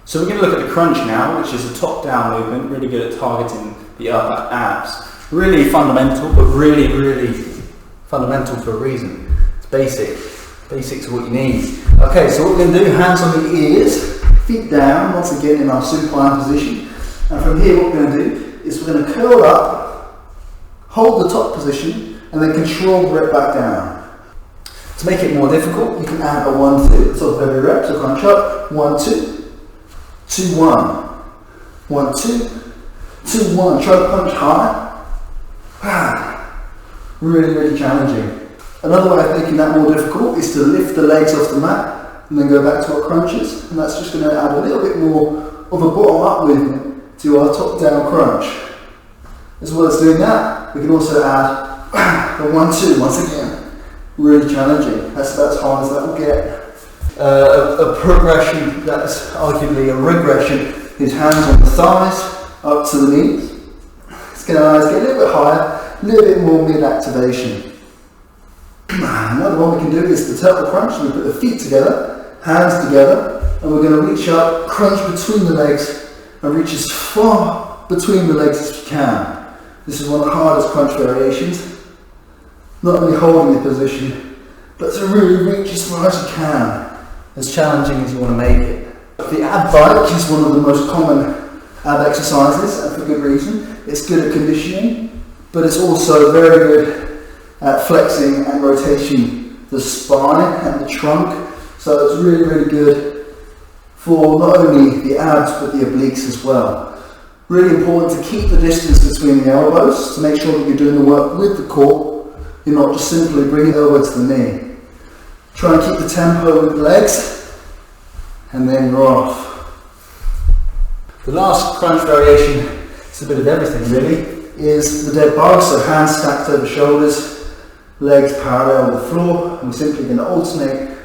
So we're going to look at the crunch now, which is a top-down movement, really good at targeting the upper abs. Really fundamental, but really fundamental for a reason. It's basic. Basics are what you need. Okay, so what we're going to do, hands on the ears, feet down, once again in our supine position. And from here what we're going to do is we're going to curl up, hold the top position, and then control the rep back down. To make it more difficult, you can add a 1-2, so every rep, so crunch up, 1-2. 2-1, 1-2, 2-1. Try to punch high. Really challenging. Another way of making that more difficult is to lift the legs off the mat and then go back to our crunches, and that's just going to add a little bit more of a bottom-up movement to our top-down crunch. As well as doing that, we can also add the 1-2 once again. Really challenging. That's about as hard as that will get. A progression that's arguably a regression is hands on the thighs, up to the knees. It's going to allow us to get a little bit higher, a little bit more mid-activation. Another one we can do is the turtle crunch. We put the feet together, hands together, and we're going to reach up, crunch between the legs, and reach as far between the legs as you can. This is one of the hardest crunch variations. Not only holding the position, but to really reach as far as you can. As challenging as you want to make it. The ab bike is one of the most common ab exercises, and for good reason. It's good at conditioning, but it's also very good at flexing and rotation the spine and the trunk. So it's really good for not only the abs but the obliques as well. Really important to keep the distance between the elbows to make sure that you're doing the work with the core. You're not just simply bringing the elbow to the knee. Try and keep the tempo with the legs, and then you're off. The last crunch variation, it's a bit of everything really, is the dead bug, so hands stacked over shoulders, legs parallel with the floor, and we're simply going to alternate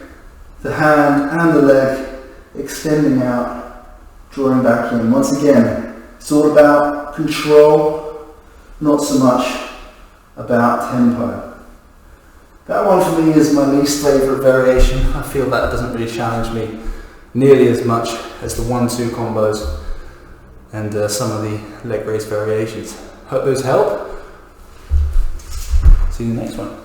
the hand and the leg, extending out, drawing back in. Once again, it's all about control, not so much about tempo. That one for me is my least favourite variation. I feel that doesn't really challenge me nearly as much as the 1-2 combos and some of the leg raise variations. Hope those help. See you in the next one.